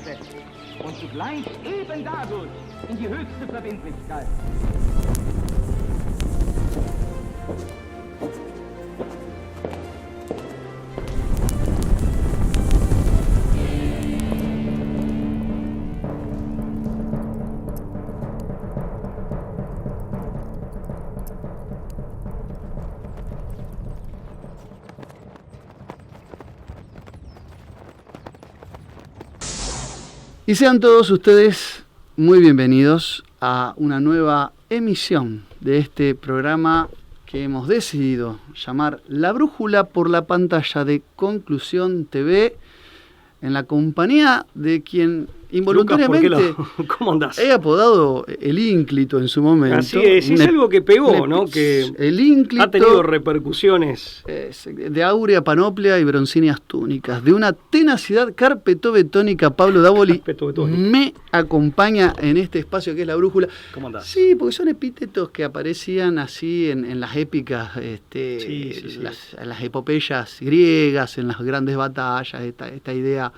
versetzt und zugleich eben dadurch in die höchste Verbindlichkeit. Y sean todos ustedes muy bienvenidos a una nueva emisión de este programa que hemos decidido llamar La Brújula por la pantalla de Conclusión TV, en la compañía de quien involuntariamente Lucas, ¿cómo andás? he apodado el ínclito en su momento. Así es algo que pegó, ¿no? Que el ínclito ha tenido repercusiones. De áurea panoplia y broncíneas túnicas, de una tenacidad carpetobetónica. Pablo Davoli me acompaña en este espacio que es La Brújula. ¿Cómo andás? Sí, porque son epítetos que aparecían así en las épicas, las epopeyas griegas, en las grandes batallas, esta idea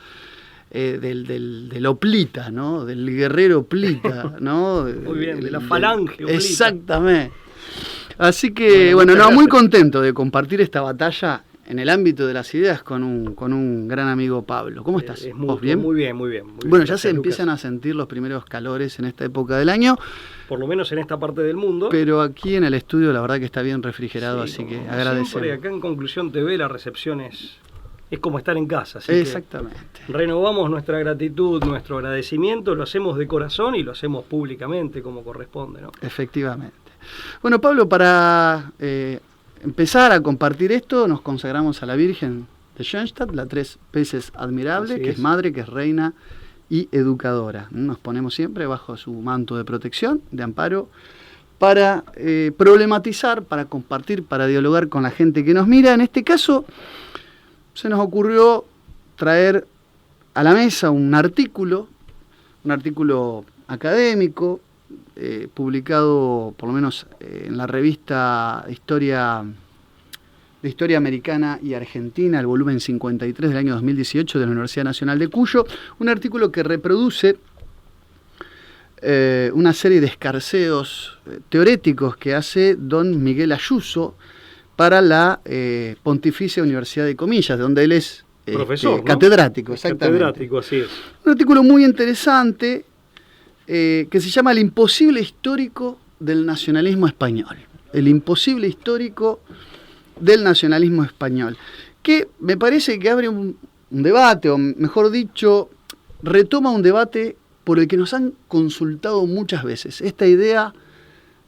del hoplita, ¿no? Del guerrero hoplita, ¿no? Muy bien, de la falange hoplita. Exactamente. Así que, muy contento de compartir esta batalla en el ámbito de las ideas con un gran amigo, Pablo. ¿Cómo estás? ¿Vos bien? Muy bien. Bueno, ya se empiezan a sentir los primeros calores en esta época del año. Por lo menos en esta parte del mundo. Pero aquí en el estudio la verdad que está bien refrigerado, sí, así que agradecemos. Acá en Conclusión TV la recepción es como estar en casa. Así exactamente. Que renovamos nuestra gratitud, nuestro agradecimiento, lo hacemos de corazón y lo hacemos públicamente como corresponde, ¿no? Efectivamente. Bueno, Pablo, para empezar a compartir esto, nos consagramos a la Virgen de Schoenstatt, la tres veces admirable, que es madre, que es reina y educadora. Nos ponemos siempre bajo su manto de protección, de amparo, para problematizar, para compartir, para dialogar con la gente que nos mira. En este caso, se nos ocurrió traer a la mesa un artículo académico, publicado por lo menos en la revista de Historia Americana y Argentina, el volumen 53 del año 2018 de la Universidad Nacional de Cuyo, un artículo que reproduce una serie de escarceos teoréticos que hace don Miguel Ayuso para la Pontificia Universidad de Comillas, de donde él es profesor, ¿no? Catedrático, exactamente. Catedrático, así es. Un artículo muy interesante que se llama El imposible histórico del nacionalismo español. El imposible histórico del nacionalismo español. Que me parece que abre un debate, o mejor dicho, retoma un debate por el que nos han consultado muchas veces. Esta idea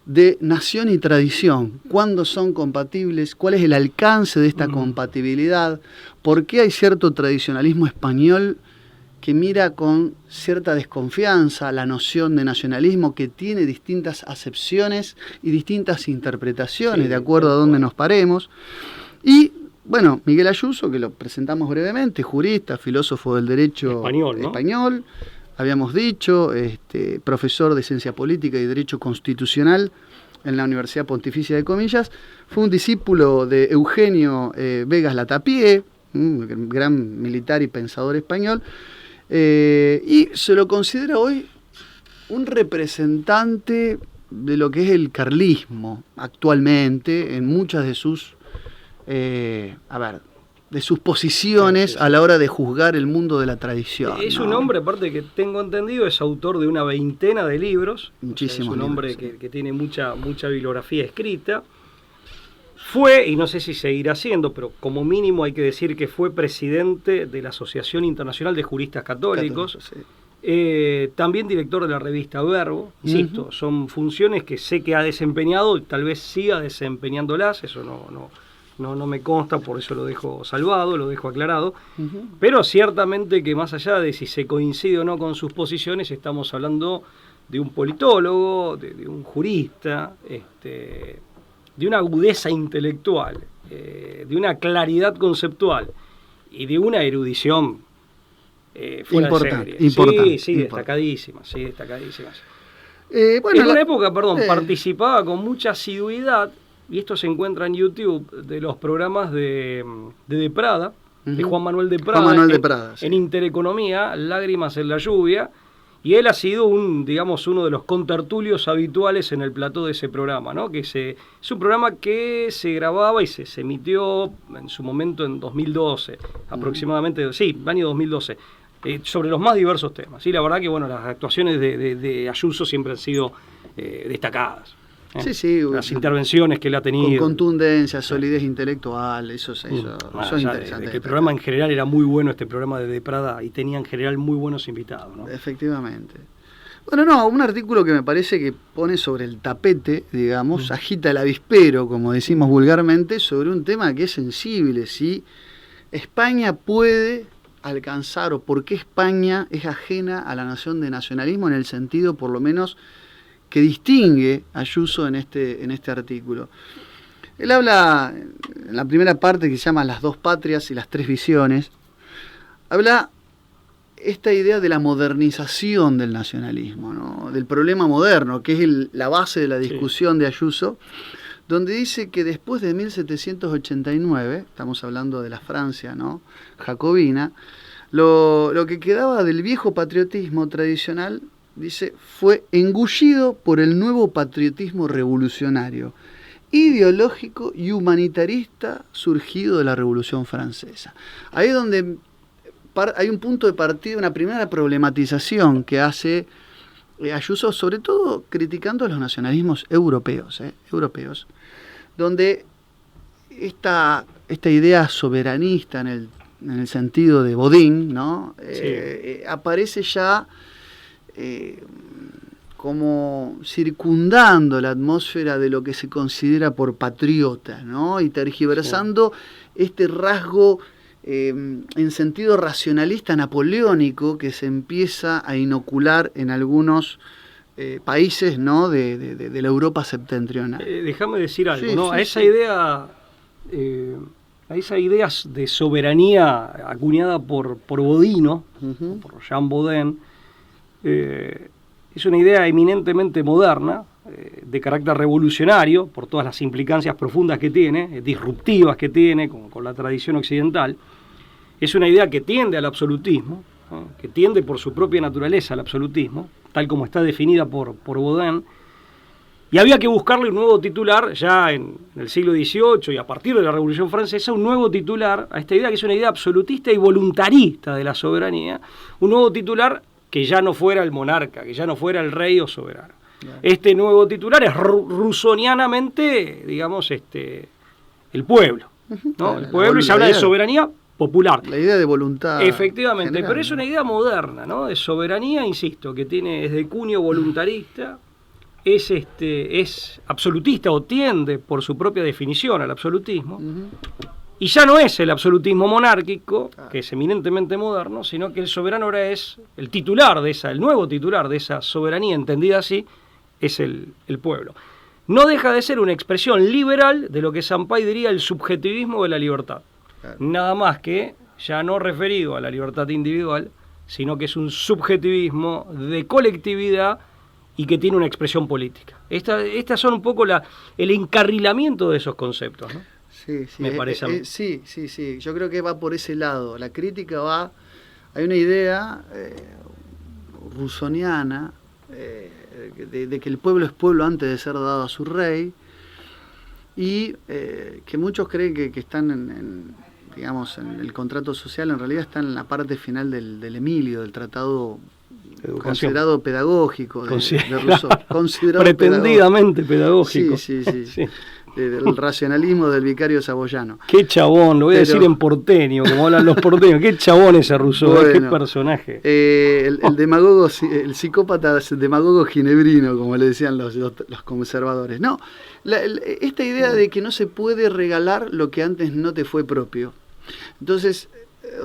de nación y tradición, cuándo son compatibles, cuál es el alcance de esta compatibilidad, por qué hay cierto tradicionalismo español que mira con cierta desconfianza la noción de nacionalismo, que tiene distintas acepciones y distintas interpretaciones de acuerdo a dónde nos paremos. Y bueno, Miguel Ayuso, que lo presentamos brevemente, jurista, filósofo del derecho español, habíamos dicho, profesor de Ciencia Política y Derecho Constitucional en la Universidad Pontificia de Comillas, fue un discípulo de Eugenio Vegas Latapié, un gran militar y pensador español, y se lo considera hoy un representante de lo que es el carlismo actualmente en muchas de sus de sus posiciones a la hora de juzgar el mundo de la tradición. Es un hombre, aparte que tengo entendido, es autor de una veintena de libros. Muchísimos. Es un hombre libros, que tiene mucha bibliografía escrita. Fue, y no sé si seguirá siendo, pero como mínimo hay que decir que fue presidente de la Asociación Internacional de Juristas Católicos. Sí. También director de la revista Verbo. Insisto, son funciones que sé que ha desempeñado y tal vez siga desempeñándolas, eso no me consta, por eso lo dejo salvado, lo dejo aclarado, pero ciertamente que más allá de si se coincide o no con sus posiciones, estamos hablando de un politólogo, de un jurista, de una agudeza intelectual, de una claridad conceptual y de una erudición importante. Sí, destacadísimas. En una época, participaba con mucha asiduidad, y esto se encuentra en YouTube, de los programas de Prada, de Juan Manuel de Prada, Juan Manuel de Prada, sí. En Intereconomía, Lágrimas en la lluvia, y él ha sido uno de los contertulios habituales en el plató de ese programa, ¿no? Es un programa que se grababa y se emitió en su momento en 2012, aproximadamente, sí, año 2012, sobre los más diversos temas. Y la verdad que las actuaciones de Ayuso siempre han sido destacadas. Sí, las intervenciones que él ha tenido. Con contundencia, solidez intelectual, eso es interesante. El programa en general era muy bueno, este programa de Prada, y tenía en general muy buenos invitados, ¿no? Efectivamente. Bueno, un artículo que me parece que pone sobre el tapete, digamos, agita el avispero, como decimos vulgarmente, sobre un tema que es sensible, si España puede alcanzar, o por qué España es ajena a la noción de nacionalismo, en el sentido, por lo menos, que distingue a Ayuso en este artículo. Él habla, en la primera parte que se llama Las dos patrias y las tres visiones, habla esta idea de la modernización del nacionalismo, ¿no? Del problema moderno, que es la base de la discusión de Ayuso, donde dice que después de 1789, estamos hablando de la Francia, ¿no?, jacobina, lo que quedaba del viejo patriotismo tradicional, dice, fue engullido por el nuevo patriotismo revolucionario, ideológico y humanitarista surgido de la Revolución Francesa. Ahí es donde hay un punto de partida, una primera problematización que hace Ayuso, sobre todo criticando a los nacionalismos europeos, donde esta idea soberanista en el sentido de Bodin, ¿no? Aparece ya como circundando la atmósfera de lo que se considera por patriota, ¿no? Y tergiversando este rasgo en sentido racionalista napoleónico que se empieza a inocular en algunos países, ¿no?, de la Europa septentrional. Déjame decir algo, ¿no? A esa idea, a esa idea de soberanía acuñada por Bodino, por Jean Bodin, es una idea eminentemente moderna, de carácter revolucionario, por todas las implicancias profundas que tiene, disruptivas que tiene con la tradición occidental. Es una idea que tiende al absolutismo, ¿no?, que tiende por su propia naturaleza al absolutismo, tal como está definida por Bodin, y había que buscarle un nuevo titular ya en el siglo XVIII y a partir de la Revolución Francesa, un nuevo titular a esta idea, que es una idea absolutista y voluntarista de la soberanía, un nuevo titular que ya no fuera el monarca, que ya no fuera el rey o soberano. Yeah. Este nuevo titular es rusonianamente, digamos, el pueblo, ¿no? El pueblo, y se habla de soberanía popular. La idea de voluntad. Efectivamente, general, pero es una idea moderna, ¿no? De soberanía, insisto, que es de cuño voluntarista, es absolutista o tiende por su propia definición al absolutismo. Y ya no es el absolutismo monárquico, que es eminentemente moderno, sino que el soberano ahora es el titular de el nuevo titular de esa soberanía, entendida así, es el pueblo. No deja de ser una expresión liberal de lo que Sampay diría el subjetivismo de la libertad. Claro. Nada más que ya no referido a la libertad individual, sino que es un subjetivismo de colectividad y que tiene una expresión política. Estas son un poco el encarrilamiento de esos conceptos, ¿no? Sí, me parece a mí. Sí. Yo creo que va por ese lado. La crítica va... Hay una idea rusoniana de que el pueblo es pueblo antes de ser dado a su rey, y que muchos creen que están en el contrato social, en realidad está en la parte final del Emilio, del tratado considerado pedagógico de Rousseau. Considerado pretendidamente pedagógico. Sí. Del racionalismo del vicario saboyano. Qué chabón, lo voy a decir en porteño, como hablan los porteños. Qué chabón ese Rousseau, bueno, qué personaje. El demagogo, el psicópata demagogo ginebrino, como le decían los conservadores. No, esta idea de que no se puede regalar lo que antes no te fue propio. Entonces,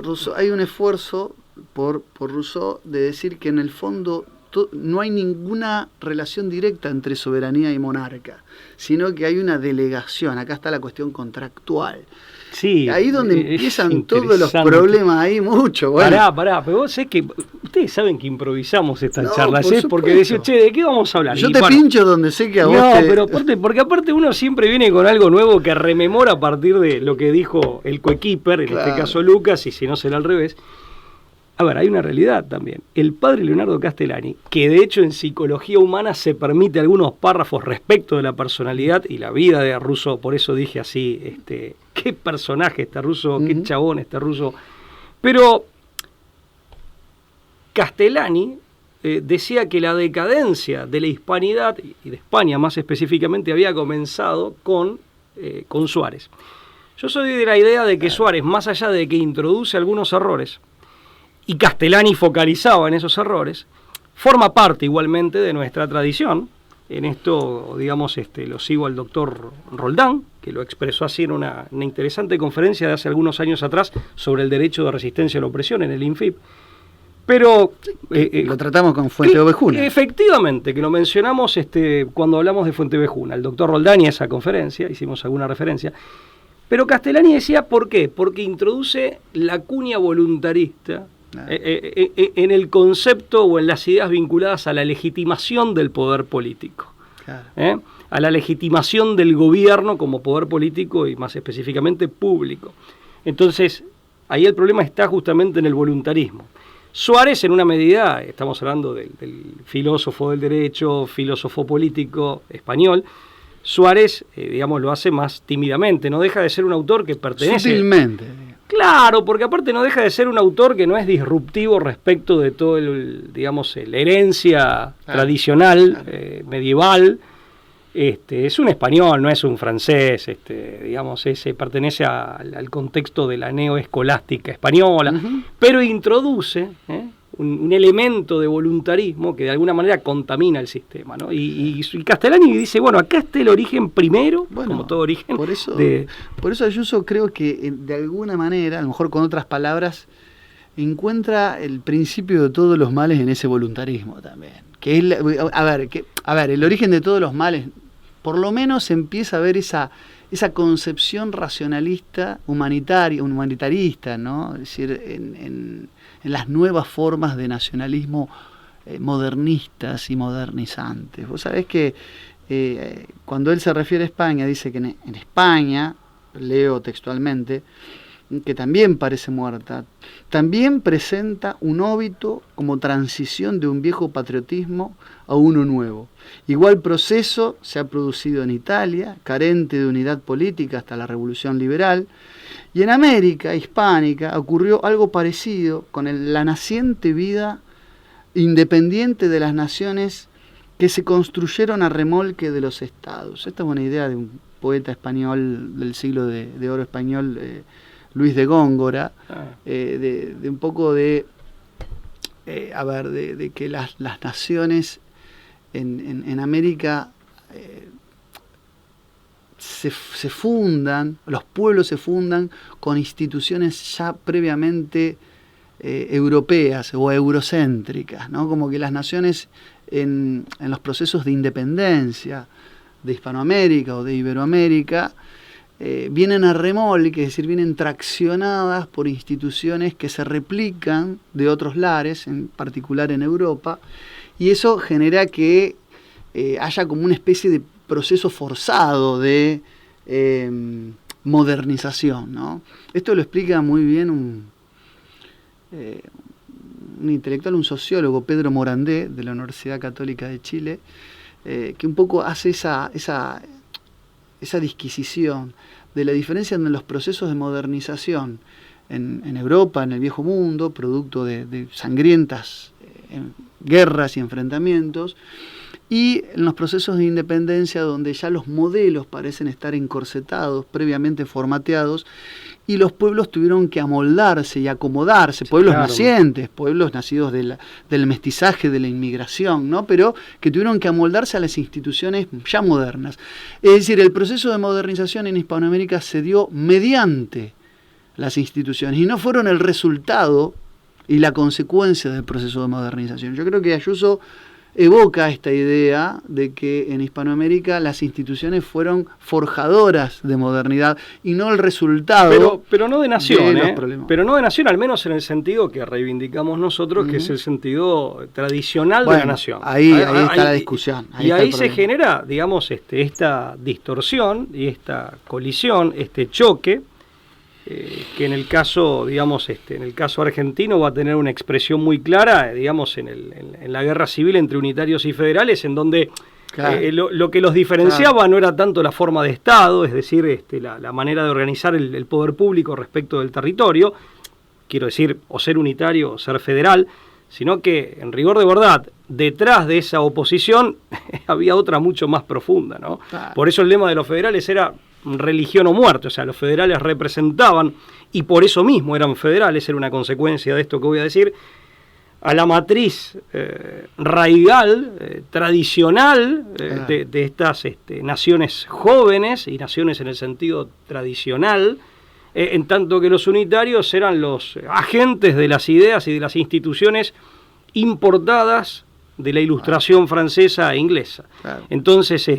Rousseau, hay un esfuerzo por Rousseau de decir que en el fondo no hay ninguna relación directa entre soberanía y monarca, sino que hay una delegación. Acá está la cuestión contractual. Sí, ahí donde empiezan todos los problemas, ahí mucho. Bueno. Pará, pero vos sé que ustedes saben que improvisamos estas charlas, por porque decís, che, ¿de qué vamos a hablar? Yo te pincho donde sé que a vos pero porque aparte uno siempre viene con algo nuevo que rememora a partir de lo que dijo el coequiper, en este caso Lucas, y si no será al revés. A ver, hay una realidad también. El padre Leonardo Castellani, que de hecho en psicología humana se permite algunos párrafos respecto de la personalidad y la vida de Rousseau, por eso dije así, qué personaje este Rousseau, qué chabón este Rousseau. Pero Castellani decía que la decadencia de la hispanidad, y de España más específicamente, había comenzado con Suárez. Yo soy de la idea de que Suárez, más allá de que introduce algunos errores, y Castellani focalizaba en esos errores, forma parte igualmente de nuestra tradición. En esto, digamos, lo sigo al doctor Roldán, que lo expresó así en una interesante conferencia de hace algunos años atrás sobre el derecho de resistencia a la opresión en el INFIP. Pero lo tratamos con Fuenteovejuna. Efectivamente, que lo mencionamos cuando hablamos de Fuenteovejuna. El doctor Roldán y esa conferencia, hicimos alguna referencia. Pero Castellani decía, ¿por qué? Porque introduce la cuña voluntarista en el concepto o en las ideas vinculadas a la legitimación del poder político, claro. A la legitimación del gobierno como poder político y más específicamente público. Entonces, ahí el problema está justamente en el voluntarismo. Suárez, en una medida, estamos hablando del filósofo del derecho, filósofo político español, Suárez, digamos, lo hace más tímidamente, no deja de ser un autor que pertenece... Sutilmente. Claro, porque aparte no deja de ser un autor que no es disruptivo respecto de todo la herencia tradicional, medieval. Es un español, no es un francés, digamos, pertenece al contexto de la neoescolástica española, pero introduce un elemento de voluntarismo que de alguna manera contamina el sistema, ¿no? Y Castellani dice, bueno, acá está el origen primero, como todo origen. Por eso Ayuso creo que de alguna manera, a lo mejor con otras palabras, encuentra el principio de todos los males en ese voluntarismo también. Que es el origen de todos los males, por lo menos empieza a ver esa concepción racionalista, humanitarista, ¿no? Es decir, en las nuevas formas de nacionalismo modernistas y modernizantes. Vos sabés que cuando él se refiere a España, dice que en España, leo textualmente, que también parece muerta, también presenta un óbito como transición de un viejo patriotismo a uno nuevo. Igual proceso se ha producido en Italia, carente de unidad política hasta la Revolución Liberal, y en América hispánica ocurrió algo parecido con la naciente vida independiente de las naciones que se construyeron a remolque de los estados. Esta es una idea de un poeta español del siglo de oro español, Luis de Góngora, de un poco de que las naciones en América se fundan, los pueblos se fundan con instituciones ya previamente europeas o eurocéntricas, ¿no? Como que las naciones en los procesos de independencia de Hispanoamérica o de Iberoamérica vienen a remolque, es decir, vienen traccionadas por instituciones que se replican de otros lares, en particular en Europa, y eso genera que haya como una especie de proceso forzado de modernización, ¿no? Esto lo explica muy bien un intelectual, un sociólogo, Pedro Morandé, de la Universidad Católica de Chile, que un poco hace esa disquisición de la diferencia en los procesos de modernización en Europa, en el viejo mundo, producto de sangrientas guerras y enfrentamientos, y en los procesos de independencia donde ya los modelos parecen estar encorsetados, previamente formateados, y los pueblos tuvieron que amoldarse y acomodarse, pueblos nacientes, pueblos nacidos del mestizaje, de la inmigración, ¿no? Pero que tuvieron que amoldarse a las instituciones ya modernas. Es decir, el proceso de modernización en Hispanoamérica se dio mediante las instituciones y no fueron el resultado y la consecuencia del proceso de modernización. Yo creo que Ayuso evoca esta idea de que en Hispanoamérica las instituciones fueron forjadoras de modernidad y no el resultado pero no de nación, de los problemas. Pero no de nación, al menos en el sentido que reivindicamos nosotros, que es el sentido tradicional de la nación. Ahí está la discusión. Ahí se genera, digamos, esta distorsión y esta colisión, este choque, que en el caso, digamos, en el caso argentino va a tener una expresión muy clara, digamos, en la guerra civil entre unitarios y federales, en donde lo que los diferenciaba no era tanto la forma de Estado, es decir, la manera de organizar el poder público respecto del territorio, quiero decir, o ser unitario o ser federal, sino que, en rigor de verdad, detrás de esa oposición había otra mucho más profunda, ¿no? Claro. Por eso el lema de los federales era religión o muerte, o sea, los federales representaban, y por eso mismo eran federales, era una consecuencia de esto que voy a decir, a la matriz raigal, tradicional, de estas naciones jóvenes, y naciones en el sentido tradicional, en tanto que los unitarios eran los agentes de las ideas y de las instituciones importadas de la Ilustración francesa e inglesa. Claro. Entonces,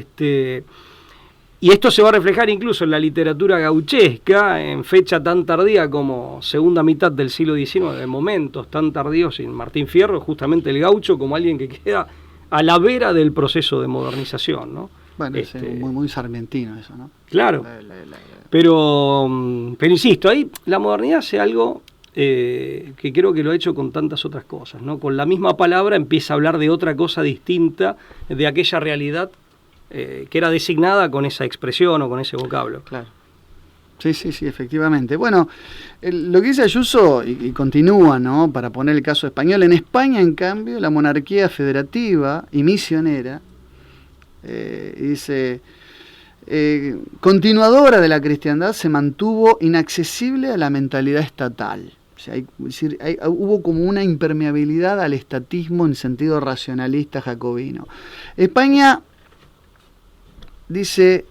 y esto se va a reflejar incluso en la literatura gauchesca, en fecha tan tardía como segunda mitad del siglo XIX, en momentos tan tardíos, en Martín Fierro, justamente el gaucho como alguien que queda a la vera del proceso de modernización, ¿no? Bueno, es muy sarmientino eso, ¿no? Claro, pero insisto, ahí la modernidad hace algo que creo que lo ha hecho con tantas otras cosas, ¿no? Con la misma palabra empieza a hablar de otra cosa distinta de aquella realidad que era designada con esa expresión o con ese vocablo. Claro. Sí, efectivamente. Bueno, lo que dice Ayuso, y continúa, ¿no? Para poner el caso español, en España, en cambio, la monarquía federativa y misionera, dice, continuadora de la cristiandad, se mantuvo inaccesible a la mentalidad estatal. O sea, hubo como una impermeabilidad al estatismo en sentido racionalista jacobino. España, dice,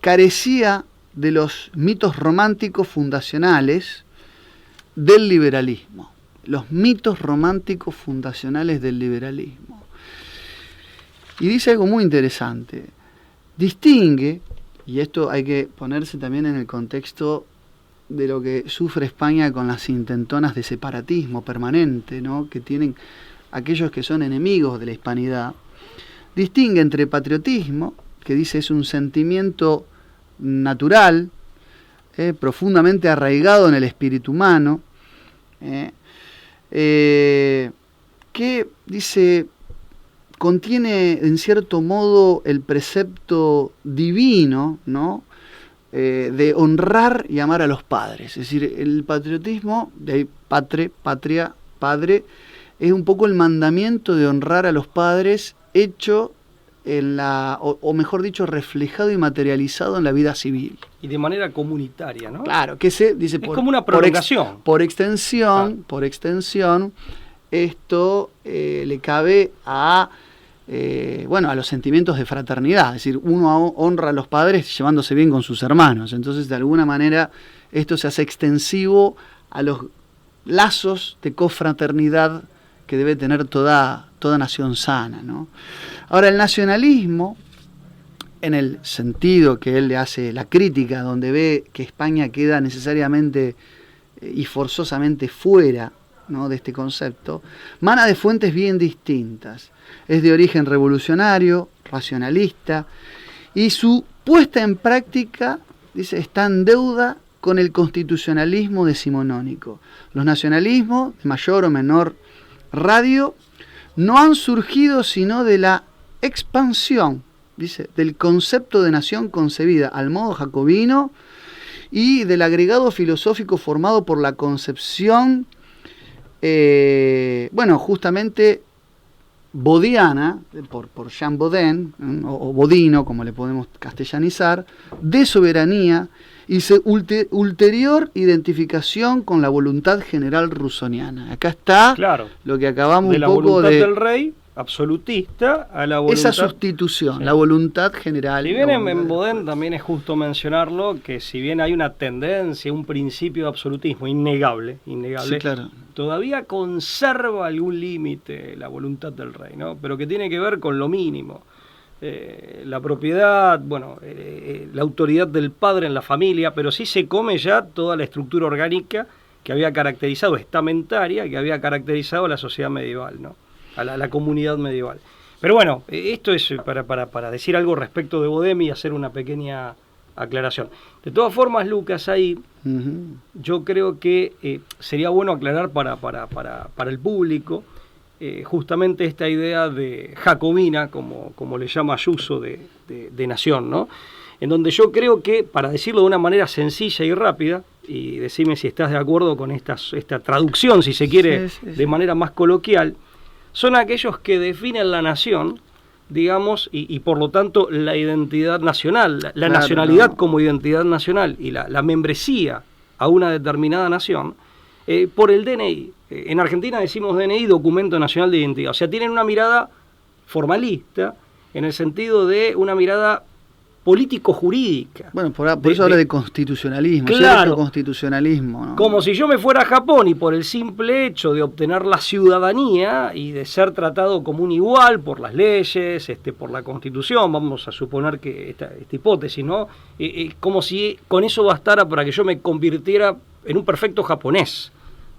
carecía de los mitos románticos fundacionales del liberalismo. Los mitos románticos fundacionales del liberalismo. Y dice algo muy interesante. Distingue, y esto hay que ponerse también en el contexto de lo que sufre España con las intentonas de separatismo permanente, ¿no? Que tienen aquellos que son enemigos de la hispanidad. Distingue entre patriotismo, que dice es un sentimiento natural, profundamente arraigado en el espíritu humano, que dice contiene en cierto modo el precepto divino, ¿no? De honrar y amar a los padres. Es decir, el patriotismo, de ahí patria, padre, es un poco el mandamiento de honrar a los padres hecho o mejor dicho, reflejado y materializado en la vida civil. Y de manera comunitaria, ¿no? Claro, que se dice es como una prolongación. Por extensión, esto le cabe a los sentimientos de fraternidad. Es decir, uno honra a los padres llevándose bien con sus hermanos. Entonces, de alguna manera, esto se hace extensivo a los lazos de cofraternidad que debe tener toda nación sana, ¿no? Ahora, el nacionalismo, en el sentido que él le hace la crítica, donde ve que España queda necesariamente y forzosamente fuera, ¿no?, de este concepto, mana de fuentes bien distintas. Es de origen revolucionario, racionalista, y su puesta en práctica, dice, está en deuda con el constitucionalismo decimonónico. Los nacionalismos, de mayor o menor radio, no han surgido sino de la expansión, dice, del concepto de nación concebida al modo jacobino y del agregado filosófico formado por la concepción, justamente bodiana, por Jean Bodin, o Bodino, como le podemos castellanizar, de soberanía y ulterior identificación con la voluntad general rusoniana. Acá está, claro, lo que acabamos de un poco de... De la voluntad del rey absolutista a la voluntad. Esa sustitución, sí. La voluntad general. Si bien en Baudin también es justo mencionarlo, que si bien hay una tendencia, un principio de absolutismo innegable, Sí, claro. todavía conserva algún límite la voluntad del rey, ¿no? Pero que tiene que ver con lo mínimo. La propiedad, la autoridad del padre en la familia, pero sí se come ya toda la estructura orgánica que había caracterizado, estamentaria, que había caracterizado a la sociedad medieval, ¿no? A la comunidad medieval. Pero bueno, esto es para decir algo respecto de Baudin y hacer una pequeña aclaración. De todas formas, Lucas, ahí yo creo que sería bueno aclarar para el público justamente esta idea de jacobina, como le llama Ayuso, de nación, ¿no? En donde yo creo que, para decirlo de una manera sencilla y rápida, y decime si estás de acuerdo con esta traducción, si se quiere, sí. de manera más coloquial, son aquellos que definen la nación, digamos, y por lo tanto la identidad nacional, la Claro, nacionalidad no. como identidad nacional y la membresía a una determinada nación, por el DNI. En Argentina decimos DNI, Documento Nacional de Identidad. O sea, tienen una mirada formalista, en el sentido de una mirada político-jurídica. Bueno, por eso habla de constitucionalismo, Claro. cierto constitucionalismo, ¿no? Como si yo me fuera a Japón y por el simple hecho de obtener la ciudadanía y de ser tratado como un igual por las leyes, por la Constitución, vamos a suponer que esta hipótesis, ¿no? Como si con eso bastara para que yo me convirtiera en un perfecto japonés,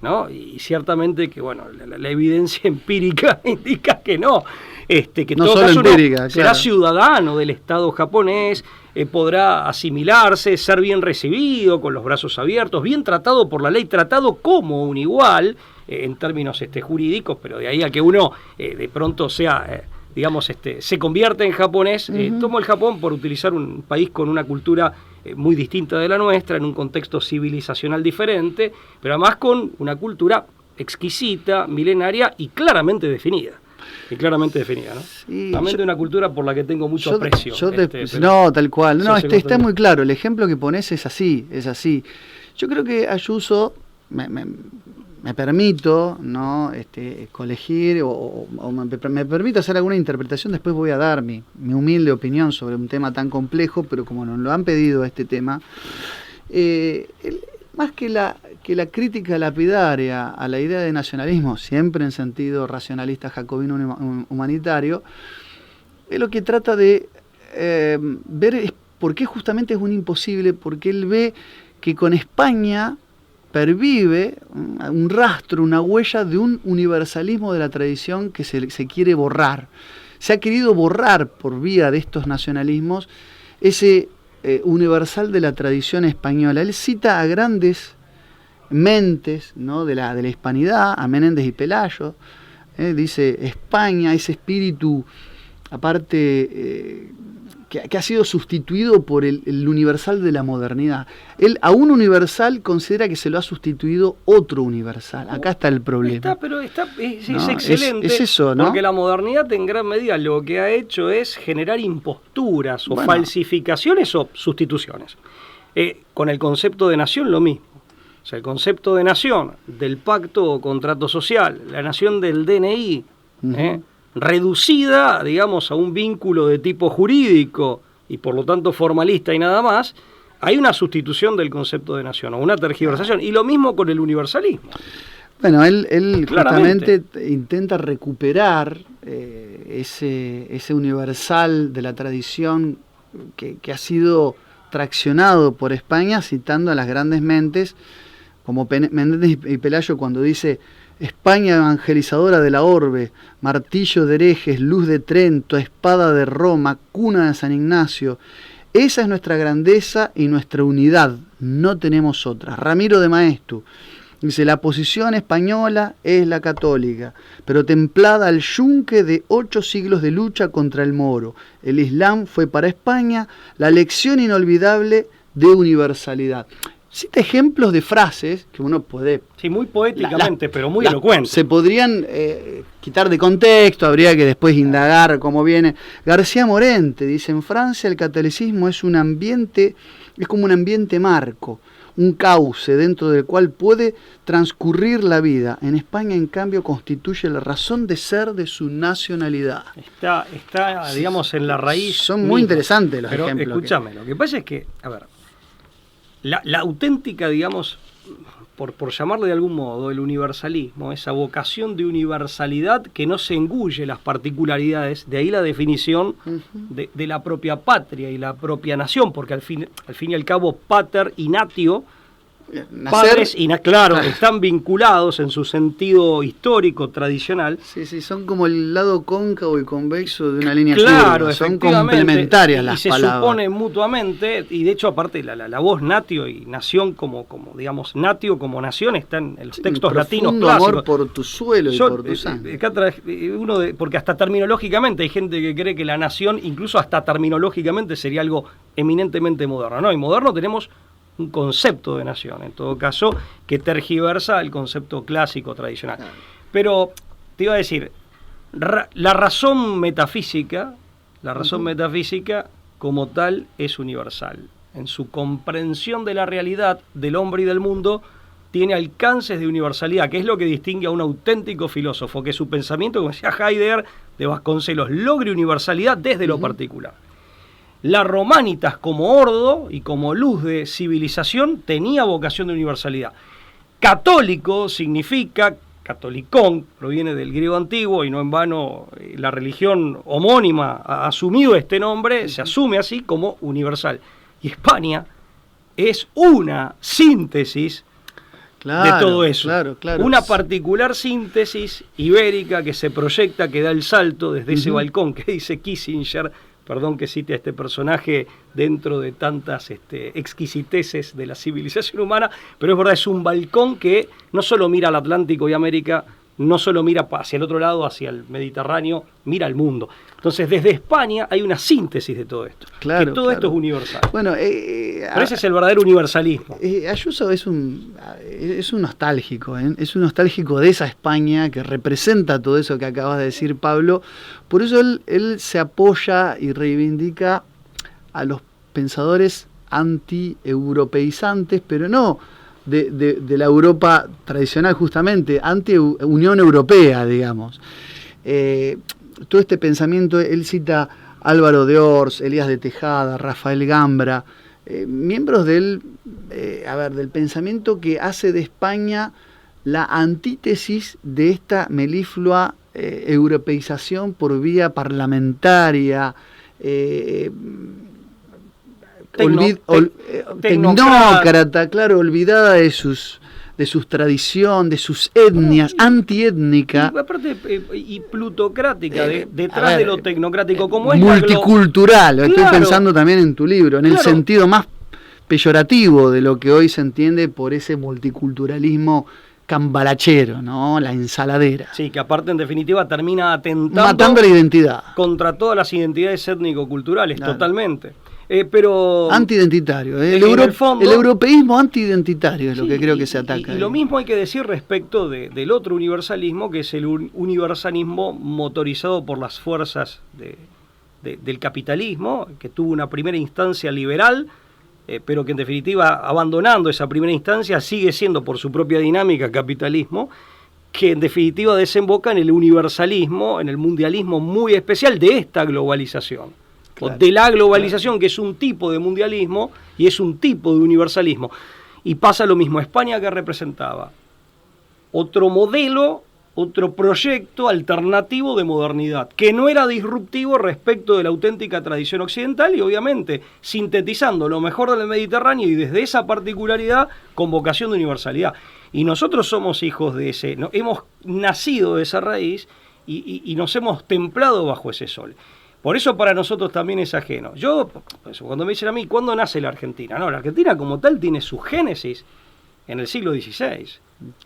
¿no? Y ciertamente que, bueno, la evidencia empírica indica que no. Que en No todo solo caso empírica, uno será claro. ciudadano del Estado japonés, podrá asimilarse, ser bien recibido, con los brazos abiertos, bien tratado por la ley, tratado como un igual, en términos jurídicos, pero de ahí a que uno de pronto sea, se convierte en japonés. Tomo el Japón por utilizar un país con una cultura muy distinta de la nuestra, en un contexto civilizacional diferente, pero además con una cultura exquisita, milenaria y claramente definida. ¿No? Sí, También de una cultura por la que tengo mucho aprecio. No, tal cual. No, está muy claro. claro. El ejemplo que pones es así. Yo creo que Ayuso, me permito, ¿no? Colegir o me permito hacer alguna interpretación. Después voy a dar mi humilde opinión sobre un tema tan complejo, pero como nos lo han pedido a este tema, más que la crítica lapidaria a la idea de nacionalismo, siempre en sentido racionalista, jacobino, humanitario, es lo que trata de ver es por qué justamente es un imposible, porque él ve que con España pervive un rastro, una huella de un universalismo de la tradición que se quiere borrar. Se ha querido borrar por vía de estos nacionalismos ese universal de la tradición española. Él cita a grandes mentes, ¿no? de la hispanidad, a Menéndez y Pelayo, dice España, ese espíritu aparte que ha sido sustituido por el universal de la modernidad. Él a un universal considera que se lo ha sustituido otro universal. Acá está el problema. Es excelente. Es eso, ¿no? Porque la modernidad en gran medida lo que ha hecho es generar imposturas o falsificaciones o sustituciones. Con el concepto de nación lo mismo. O sea, el concepto de nación, del pacto o contrato social, la nación del DNI, reducida, digamos, a un vínculo de tipo jurídico y por lo tanto formalista y nada más, hay una sustitución del concepto de nación o una tergiversación. Y lo mismo con el universalismo. Bueno, él justamente intenta recuperar ese universal de la tradición que ha sido traccionado por España, citando a las grandes mentes como Menéndez y Pelayo cuando dice España evangelizadora de la orbe, martillo de herejes, luz de Trento, espada de Roma, cuna de San Ignacio. Esa es nuestra grandeza y nuestra unidad, no tenemos otra. Ramiro de Maeztu dice, la posición española es la católica, pero templada al yunque de 8 siglos de lucha contra el moro. El Islam fue para España la lección inolvidable de universalidad. Cita ejemplos de frases que uno puede... Sí, muy poéticamente, pero muy elocuente. Se podrían quitar de contexto, habría que después indagar cómo viene. García Morente dice, en Francia el catolicismo es como un ambiente marco, un cauce dentro del cual puede transcurrir la vida. En España, en cambio, constituye la razón de ser de su nacionalidad. Está digamos, en la raíz. Son muy interesantes los pero ejemplos. Escúchame, lo que pasa es que, a ver, la auténtica, digamos, por llamarle de algún modo, el universalismo, esa vocación de universalidad que no se engulle las particularidades, de ahí la definición de la propia patria y la propia nación, porque al fin y al cabo, pater y natio, padres y claro, están vinculados en su sentido histórico, tradicional. Sí, son como el lado cóncavo y convexo de una línea claro, curva. Son complementarias las palabras. Y se suponen mutuamente, y de hecho aparte la voz natio y nación como digamos, natio como nación está en los textos latinos clásicos. Amor por tu suelo y por tu sangre. Porque hasta terminológicamente hay gente que cree que la nación, incluso hasta terminológicamente, sería algo eminentemente moderno. No, y moderno tenemos un concepto de nación, en todo caso, que tergiversa el concepto clásico tradicional. Claro. Pero te iba a decir, la razón metafísica como tal es universal. En su comprensión de la realidad del hombre y del mundo tiene alcances de universalidad, que es lo que distingue a un auténtico filósofo, que su pensamiento, como decía Heidegger de Vasconcelos, logre universalidad desde lo particular. La Romanitas como ordo y como luz de civilización tenía vocación de universalidad. Católico significa, catolicón, proviene del griego antiguo y no en vano la religión homónima ha asumido este nombre, se asume así como universal. Y España es una síntesis de todo eso. Claro. Una particular síntesis ibérica que se proyecta, que da el salto desde ese balcón que dice Kissinger. Perdón que cite a este personaje dentro de tantas exquisiteces de la civilización humana, pero es verdad, es un balcón que no solo mira al Atlántico y América, no solo mira hacia el otro lado, hacia el Mediterráneo, mira al mundo. Entonces, desde España hay una síntesis de todo esto. Claro, que todo esto es universal. Bueno, pero ese es el verdadero universalismo. Ayuso es un nostálgico, es un nostálgico de esa España que representa todo eso que acabas de decir, Pablo. Por eso él se apoya y reivindica a los pensadores anti-europeizantes, pero no de la Europa tradicional, justamente, anti-Unión Europea, digamos. Todo este pensamiento, él cita Álvaro de Ors, Elías de Tejada, Rafael Gambra, miembros del pensamiento que hace de España la antítesis de esta meliflua europeización por vía parlamentaria, tecnócrata, claro, olvidada de sus tradiciones, de sus etnias, antiétnica. Y plutocrática, detrás de lo tecnocrático, como es multicultural, estoy pensando también en tu libro, en el sentido más peyorativo de lo que hoy se entiende por ese multiculturalismo cambalachero, ¿no? La ensaladera. Sí, que aparte en definitiva termina atentando, matando la identidad contra todas las identidades étnico-culturales, claro. Totalmente. Pero antiidentitario, el europeísmo antiidentitario es lo que creo que se ataca. Y lo mismo hay que decir respecto del otro universalismo, que es el universalismo motorizado por las fuerzas del capitalismo, que tuvo una primera instancia liberal, pero que en definitiva, abandonando esa primera instancia, sigue siendo por su propia dinámica capitalismo, que en definitiva desemboca en el universalismo, en el mundialismo muy especial de esta globalización. Claro, de la globalización, claro, que es un tipo de mundialismo y es un tipo de universalismo. Y pasa lo mismo. España, que representaba otro modelo, otro proyecto alternativo de modernidad, que no era disruptivo respecto de la auténtica tradición occidental y obviamente sintetizando lo mejor del Mediterráneo y desde esa particularidad con vocación de universalidad. Y nosotros somos hijos de ese, ¿no? Hemos nacido de esa raíz y nos hemos templado bajo ese sol. Por eso para nosotros también es ajeno. Yo, cuando me dicen a mí, ¿cuándo nace la Argentina? No, la Argentina como tal tiene su génesis en el siglo XVI.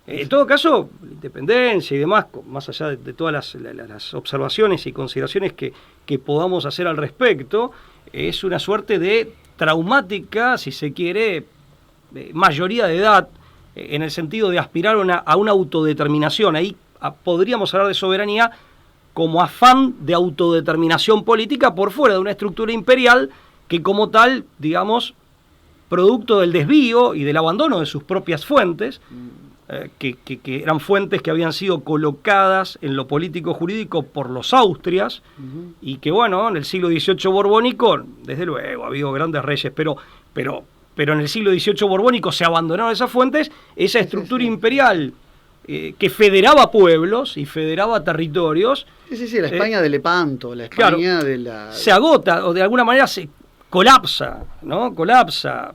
En todo caso, la independencia y demás, más allá de todas las observaciones y consideraciones que podamos hacer al respecto, es una suerte de traumática, si se quiere, mayoría de edad, en el sentido de aspirar a una autodeterminación. Ahí podríamos hablar de soberanía como afán de autodeterminación política por fuera de una estructura imperial que como tal, digamos, producto del desvío y del abandono de sus propias fuentes, que eran fuentes que habían sido colocadas en lo político-jurídico por los Austrias, y que bueno, en el siglo XVIII borbónico, desde luego, ha habido grandes reyes, pero en el siglo XVIII borbónico se abandonaron esas fuentes, esa estructura imperial que federaba pueblos y federaba territorios. Sí, la España de Lepanto, la España de la... Se agota, o de alguna manera se colapsa, ¿no? Colapsa.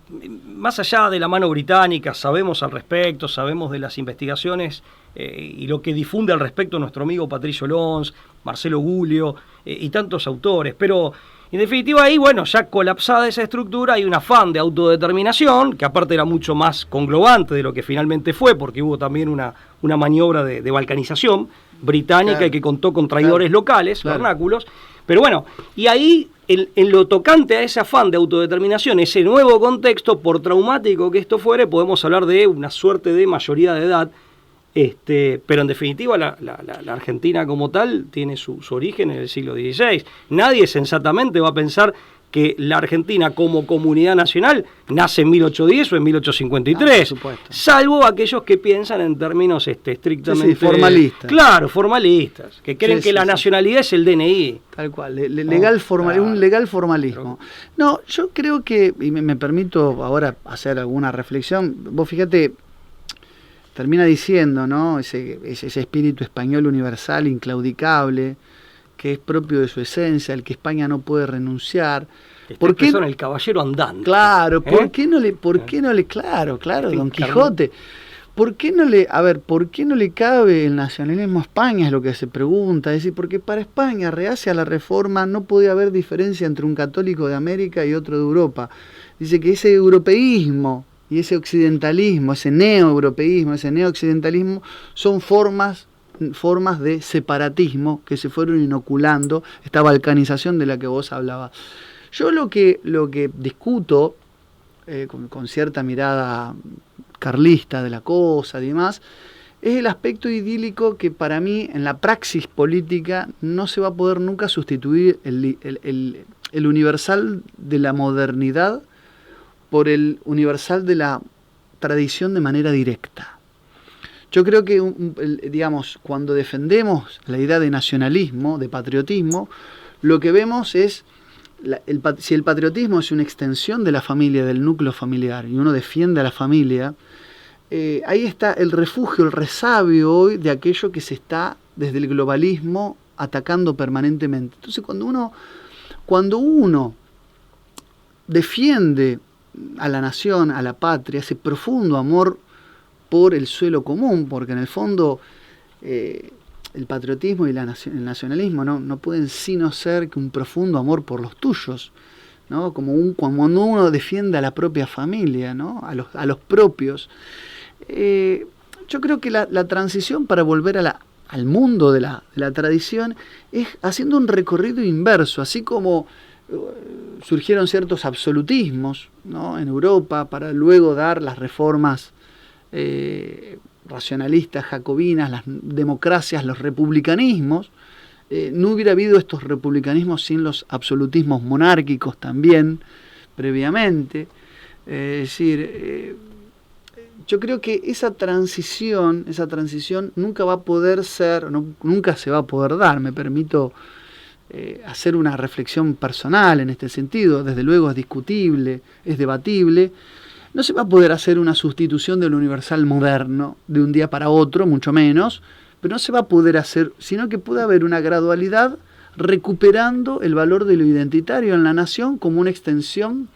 Más allá de la mano británica, sabemos al respecto, sabemos de las investigaciones y lo que difunde al respecto nuestro amigo Patricio Lons, Marcelo Guglio y tantos autores, pero en definitiva ahí, bueno, ya colapsada esa estructura, hay un afán de autodeterminación, que aparte era mucho más conglobante de lo que finalmente fue, porque hubo también una maniobra de balcanización británica, y que contó con traidores locales, vernáculos. Pero bueno, y ahí, en lo tocante a ese afán de autodeterminación, ese nuevo contexto, por traumático que esto fuere, podemos hablar de una suerte de mayoría de edad, pero en definitiva la Argentina como tal tiene su origen en el siglo XVI. Nadie sensatamente va a pensar que la Argentina como comunidad nacional nace en 1810 o en 1853, salvo aquellos que piensan en términos estrictamente formalistas. Claro, formalistas, que creen que la nacionalidad es el DNI. Tal cual, un legal formalismo. No, yo creo que, y me permito ahora hacer alguna reflexión, vos fíjate, termina diciendo, ¿no? Ese espíritu español universal, inclaudicable, que es propio de su esencia, al que España no puede renunciar. ¿Por qué no el caballero andante? Claro, ¿por qué no le, claro, Don Quijote? ¿Por qué no le cabe el nacionalismo a España? Es lo que se pregunta. Es decir, porque para España, reacia a la reforma, no podía haber diferencia entre un católico de América y otro de Europa. Dice que ese europeísmo y ese occidentalismo, ese neoeuropeísmo, ese neooccidentalismo, son formas de separatismo que se fueron inoculando, esta balcanización de la que vos hablabas. Yo lo que discuto con cierta mirada carlista de la cosa y demás, es el aspecto idílico que para mí en la praxis política no se va a poder nunca sustituir el universal de la modernidad por el universal de la tradición de manera directa. Yo creo que, digamos, cuando defendemos la idea de nacionalismo, de patriotismo, lo que vemos es, si el patriotismo es una extensión de la familia, del núcleo familiar, y uno defiende a la familia, ahí está el refugio, el resabio hoy de aquello que se está, desde el globalismo, atacando permanentemente. Entonces, cuando uno defiende a la nación, a la patria, ese profundo amor por el suelo común, porque en el fondo el patriotismo y el nacionalismo no pueden sino ser que un profundo amor por los tuyos, ¿no? Como cuando uno defiende a la propia familia, ¿no? a los propios. Yo creo que la transición para volver al mundo de la tradición es haciendo un recorrido inverso, así como surgieron ciertos absolutismos, ¿no? en Europa para luego dar las reformas racionalistas, jacobinas, las democracias, los republicanismos. No hubiera habido estos republicanismos sin los absolutismos monárquicos también, previamente. Es decir, yo creo que esa transición nunca va a poder ser, nunca se va a poder dar. Me permito hacer una reflexión personal en este sentido. Desde luego es discutible, es debatible. No se va a poder hacer una sustitución del universal moderno de un día para otro, mucho menos, pero no se va a poder hacer, sino que puede haber una gradualidad recuperando el valor de lo identitario en la nación como una extensión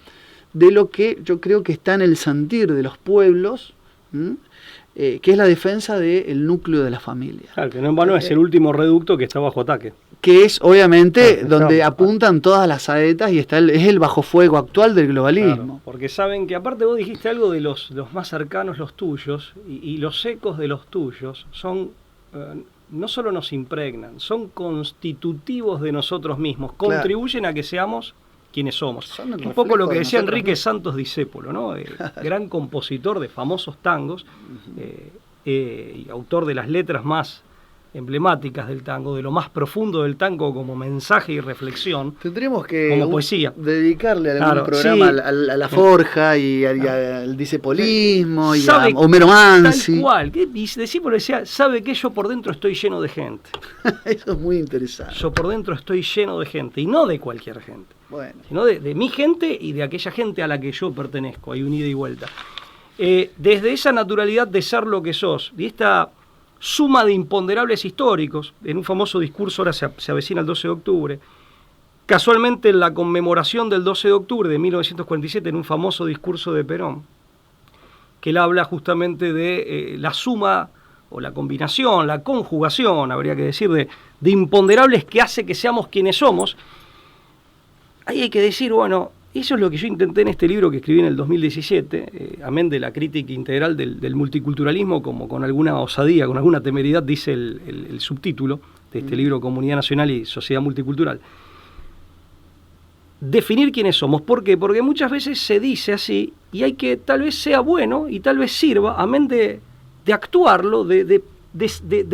de lo que yo creo que está en el sentir de los pueblos, que es la defensa del núcleo de la familia. Claro, que no en vano es el último reducto que está bajo ataque. Que es obviamente donde apuntan todas las saetas y es el bajo fuego actual del globalismo. Claro, porque saben que aparte vos dijiste algo de los más cercanos, los tuyos, y los ecos de los tuyos son, no solo nos impregnan, son constitutivos de nosotros mismos, contribuyen a que seamos quienes somos. Un poco lo que decía Enrique Santos Discépolo, ¿no? Gran compositor de famosos tangos y autor de las letras más emblemáticas del tango, de lo más profundo del tango como mensaje y reflexión. Tendríamos que como poesía. Dedicarle algún Claro, programa sí. a la forja y al dicepolismo y a Sabe Homero Mansi. Tal cual. Y decimos, decía, sabe que yo por dentro estoy lleno de gente. Eso es muy interesante. Yo por dentro estoy lleno de gente, y no de cualquier gente, Bueno, sino de mi gente y de aquella gente a la que yo pertenezco. Hay un ida y vuelta. Desde esa naturalidad de ser lo que sos, y esta suma de imponderables históricos, en un famoso discurso, ahora se avecina el 12 de octubre, casualmente en la conmemoración del 12 de octubre de 1947, en un famoso discurso de Perón, que él habla justamente de la suma o la combinación, la conjugación, habría que decir, de imponderables que hace que seamos quienes somos. Ahí hay que decir, bueno, eso es lo que yo intenté en este libro que escribí en el 2017, amén de la crítica integral del multiculturalismo, como con alguna osadía, con alguna temeridad, dice el subtítulo de este libro, Comunidad Nacional y Sociedad Multicultural. Definir quiénes somos. ¿Por qué? Porque muchas veces se dice así, y hay que, tal vez sea bueno y tal vez sirva, amén de actuarlo, de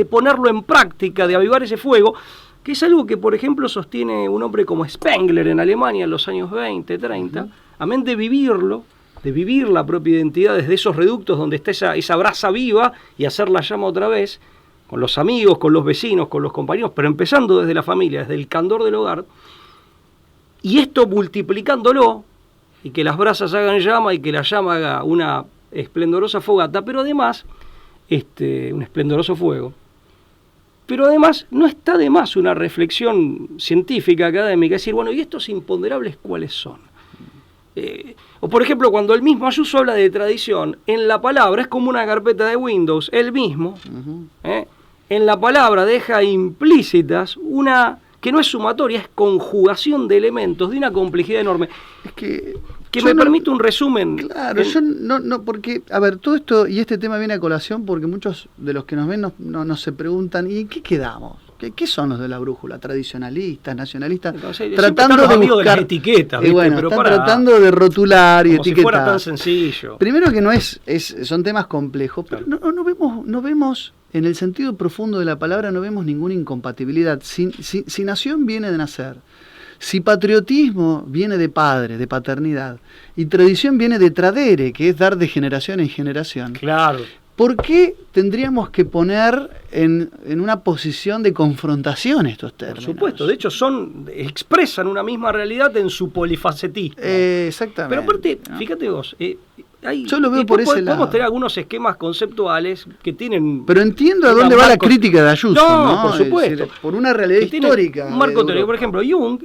ponerlo en práctica, de avivar ese fuego, que es algo que, por ejemplo, sostiene un hombre como Spengler en Alemania en los años 20, 30, amén de vivirlo, de vivir la propia identidad desde esos reductos donde está esa brasa viva y hacer la llama otra vez, con los amigos, con los vecinos, con los compañeros, pero empezando desde la familia, desde el candor del hogar, y esto multiplicándolo, y que las brasas hagan llama y que la llama haga una esplendorosa fogata, pero además, un esplendoroso fuego. Pero además no está de más una reflexión científica, académica, decir, bueno, ¿y estos imponderables cuáles son? O por ejemplo, cuando el mismo Ayuso habla de tradición, en la palabra es como una carpeta de Windows, él mismo, en la palabra deja implícitas una que no es sumatoria, es conjugación de elementos de una complejidad enorme. es que me permite un resumen. Claro, yo no, porque, a ver, todo esto y este tema viene a colación porque muchos de los que nos ven nos se preguntan, ¿y qué quedamos? ¿Qué son los de la brújula? ¿Tradicionalistas, nacionalistas? Entonces, tratando de buscar las etiquetas, ¿viste? Bueno, pero están tratando de rotular y como etiquetar. Si fuera tan sencillo. Primero que no son temas complejos, pero no vemos, en el sentido profundo de la palabra, no vemos ninguna incompatibilidad. Si nación viene de nacer, si patriotismo viene de padre, de paternidad, y tradición viene de tradere, que es dar de generación en generación. Claro. ¿Por qué tendríamos que poner en una posición de confrontación estos términos? Por supuesto, de hecho expresan una misma realidad en su polifacetismo. Exactamente. Pero aparte, ¿no? Fíjate vos, yo lo veo por ese lado. Podemos tener algunos esquemas conceptuales que tienen... Pero entiendo a dónde va la crítica de Ayuso, ¿no? Por supuesto. Es decir, por una realidad histórica. Un marco teórico. Por ejemplo, Jung,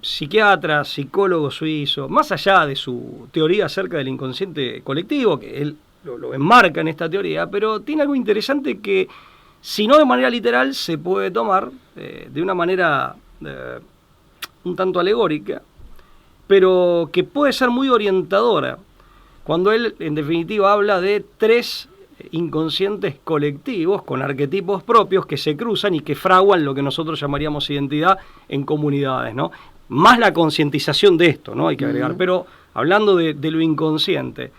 psiquiatra, psicólogo suizo, más allá de su teoría acerca del inconsciente colectivo, que él lo enmarca en esta teoría, pero tiene algo interesante que, si no de manera literal, se puede tomar de una manera un tanto alegórica, pero que puede ser muy orientadora, cuando él, en definitiva, habla de 3 inconscientes colectivos con arquetipos propios que se cruzan y que fraguan lo que nosotros llamaríamos identidad en comunidades, ¿no? Más la concientización de esto, ¿no? Hay que agregar, pero hablando de lo inconsciente,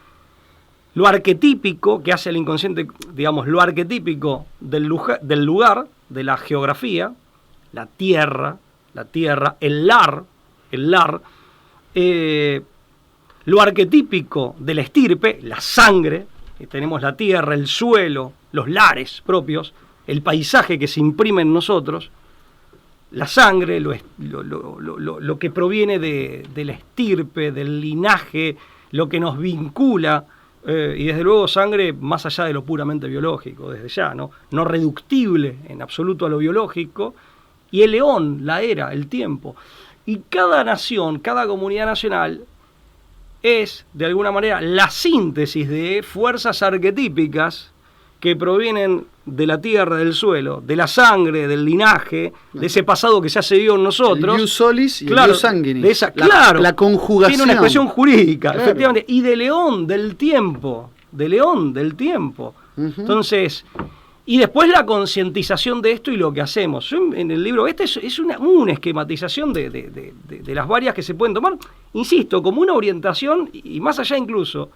lo arquetípico que hace el inconsciente, digamos, lo arquetípico del lugar, de la geografía, la tierra, el lar, lo arquetípico de la estirpe, la sangre, tenemos la tierra, el suelo, los lares propios, el paisaje que se imprime en nosotros, la sangre, lo que proviene de la estirpe, del linaje, lo que nos vincula, y desde luego sangre más allá de lo puramente biológico, desde ya, no reductible en absoluto a lo biológico, y el eón, la era, el tiempo. Y cada nación, cada comunidad nacional es, de alguna manera, la síntesis de fuerzas arquetípicas que provienen de la tierra, del suelo, de la sangre, del linaje, de ese pasado que se ha cedido en nosotros. El ius solis y claro, el ius sanguinis. de esa, claro, la conjugación. Tiene una expresión jurídica, claro. Efectivamente. Y de león del tiempo. Entonces, y después la concientización de esto y lo que hacemos. Yo en el libro, es una esquematización de las varias que se pueden tomar, insisto, como una orientación y más allá incluso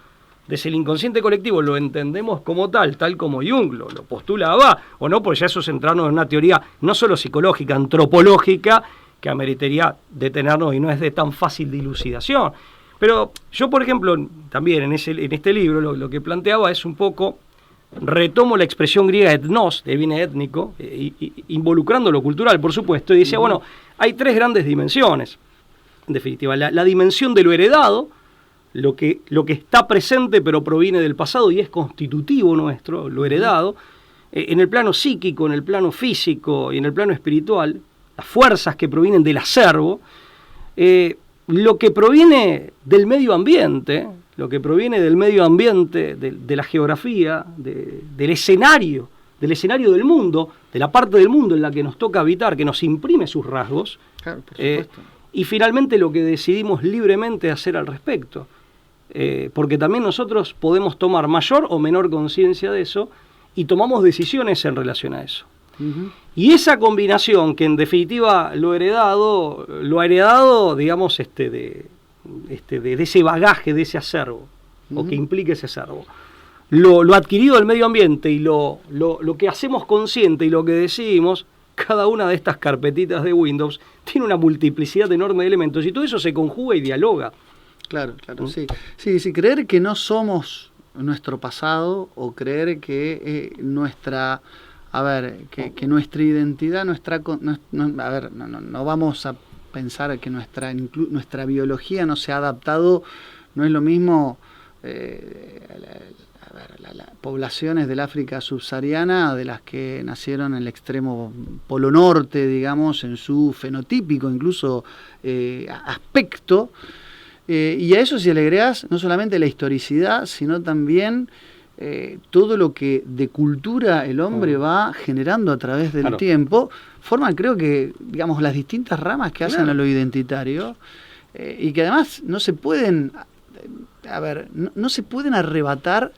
desde el inconsciente colectivo lo entendemos como tal como Jung lo postulaba, o no, pues ya eso es centrarnos en una teoría no solo psicológica, antropológica, que ameritaría detenernos y no es de tan fácil dilucidación. Pero yo, por ejemplo, también en este libro lo que planteaba es un poco, retomo la expresión griega etnos, que viene étnico, involucrando lo cultural, por supuesto, y decía, bueno, hay tres grandes dimensiones, en definitiva, la dimensión de lo heredado, lo que está presente pero proviene del pasado y es constitutivo nuestro, lo heredado, en el plano psíquico, en el plano físico y en el plano espiritual, las fuerzas que provienen del acervo, lo que proviene del medio ambiente, de la geografía, del escenario del mundo, de la parte del mundo en la que nos toca habitar, que nos imprime sus rasgos, claro, por supuesto. Y finalmente lo que decidimos libremente hacer al respecto. Porque también nosotros podemos tomar mayor o menor conciencia de eso y tomamos decisiones en relación a eso. Uh-huh. Y esa combinación, que en definitiva lo ha heredado, digamos, de ese bagaje, de ese acervo, uh-huh, o que implique ese acervo, lo adquirido del medio ambiente y lo que hacemos consciente y lo que decidimos, cada una de estas carpetitas de Windows tiene una multiplicidad enorme de elementos y todo eso se conjuga y dialoga. Claro, sí. Sí, creer que no somos nuestro pasado o creer que nuestra identidad, no vamos a pensar que nuestra biología no se ha adaptado, no es lo mismo las poblaciones del África subsahariana de las que nacieron en el extremo polo norte, digamos, en su fenotípico incluso aspecto. Y a eso si le agregás no solamente la historicidad, sino también todo lo que de cultura el hombre va generando a través del tiempo, forman, creo que, digamos, las distintas ramas que hacen a lo identitario, y que además no se pueden arrebatar,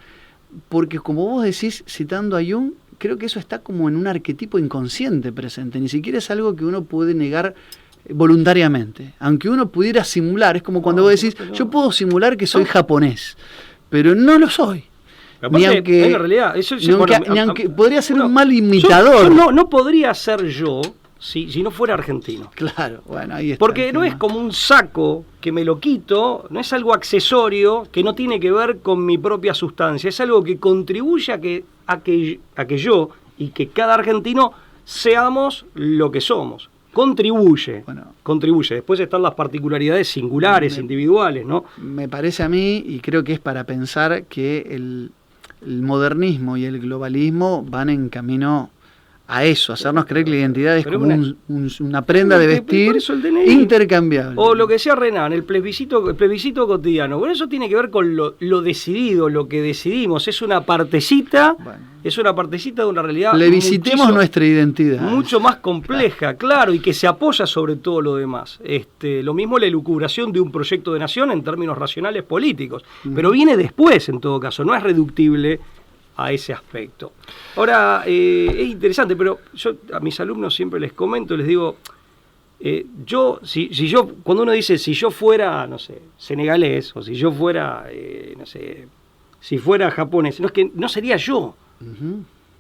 porque como vos decís, citando a Jung, creo que eso está como en un arquetipo inconsciente presente, ni siquiera es algo que uno puede negar voluntariamente, aunque uno pudiera simular. Es como cuando vos decís, yo puedo simular que soy japonés, pero no lo soy. Ni aunque, en realidad, aunque podría ser un mal imitador. Yo no podría ser yo si no fuera argentino. Claro, bueno, ahí está. Porque no es como un saco que me lo quito, no es algo accesorio que no tiene que ver con mi propia sustancia, es algo que contribuye a que yo y que cada argentino seamos lo que somos. Contribuye. Después están las particularidades singulares, individuales, ¿no? Me parece a mí, y creo que es para pensar que el modernismo y el globalismo van en camino a eso, hacernos creer que la identidad es como una prenda de vestir intercambiable. O lo que decía Renan, el plebiscito cotidiano. Bueno, eso tiene que ver con lo decidido, lo que decidimos. Es una partecita, de una realidad. Plebiscitemos nuestra identidad. Mucho más compleja, claro, y que se apoya sobre todo lo demás. Lo mismo la elucubración de un proyecto de nación en términos racionales políticos. Pero viene después, en todo caso, no es reductible a ese aspecto. Ahora, es interesante, pero yo a mis alumnos siempre les comento, les digo, cuando uno dice, si yo fuera, no sé, senegalés, o si yo fuera, si fuera japonés, no sería yo,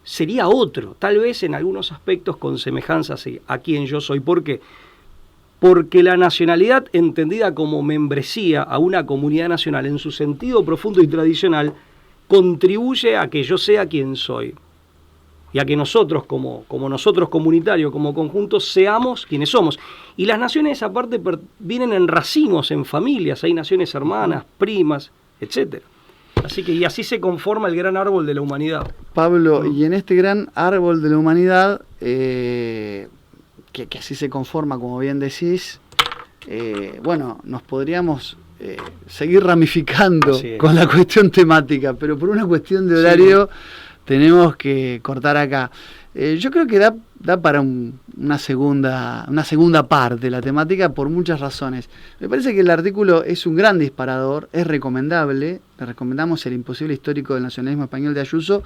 sería otro, tal vez en algunos aspectos con semejanzas a quien yo soy. ¿Por qué? Porque la nacionalidad, entendida como membresía a una comunidad nacional en su sentido profundo y tradicional, contribuye a que yo sea quien soy y a que nosotros como nosotros comunitarios, como conjunto, seamos quienes somos. Y las naciones aparte vienen en racimos, en familias, hay naciones hermanas, primas, etcétera. Y así se conforma el gran árbol de la humanidad. Pablo, y en este gran árbol de la humanidad, que así se conforma, como bien decís, nos podríamos seguir ramificando con la cuestión temática, pero por una cuestión de horario tenemos que cortar acá. Yo creo que da para una segunda parte la temática por muchas razones. Me parece que el artículo es un gran disparador, es recomendable, le recomendamos El imposible histórico del nacionalismo español de Ayuso,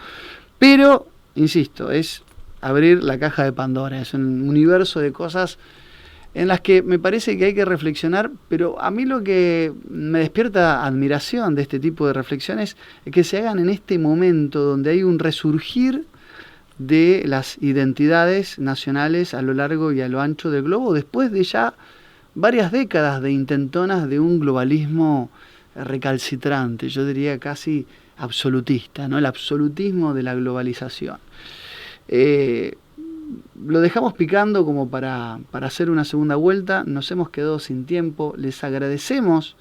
pero, insisto, es abrir la caja de Pandora, es un universo de cosas en las que me parece que hay que reflexionar, pero a mí lo que me despierta admiración de este tipo de reflexiones es que se hagan en este momento donde hay un resurgir de las identidades nacionales a lo largo y a lo ancho del globo, después de ya varias décadas de intentonas de un globalismo recalcitrante, yo diría casi absolutista, ¿no? El absolutismo de la globalización. Lo dejamos picando como para hacer una segunda vuelta, nos hemos quedado sin tiempo, les agradecemos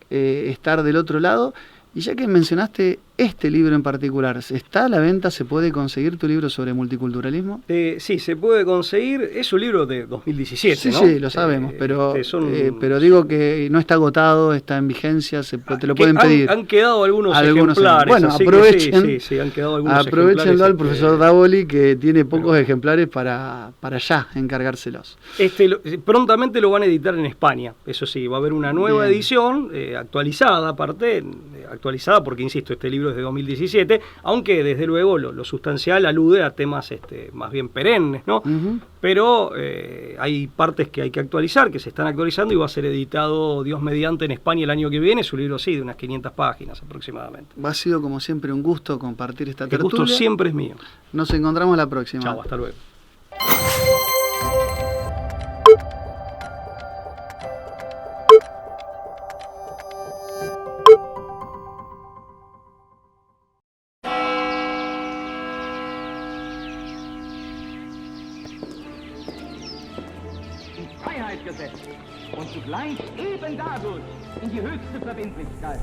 estar del otro lado, y ya que mencionaste este libro en particular, ¿está a la venta? ¿Se puede conseguir tu libro sobre multiculturalismo? Sí, se puede conseguir, es un libro de 2017, sí, ¿no? Sí, lo sabemos, pero digo que no está agotado, está en vigencia, te lo pueden pedir. Han quedado algunos ejemplares. Bueno, aprovechen, sí, han quedado algunos aprovechenlo al ejemplares, profesor Davoli, que tiene pocos ejemplares para ya encargárselos. Prontamente lo van a editar en España, eso sí, va a haber una nueva edición, actualizada aparte, actualizada porque, insisto, este libro es de 2017, aunque desde luego lo sustancial alude a temas más bien perennes, ¿no? Pero hay partes que hay que actualizar, que se están actualizando, y va a ser editado, Dios mediante, en España el año que viene. Es un libro, sí, de unas 500 páginas aproximadamente. Ha sido como siempre un gusto compartir esta tertulia. El gusto siempre es mío. Nos encontramos la próxima. Chao, hasta luego. Freiheitsgesetz und zugleich eben dadurch in die höchste Verbindlichkeit.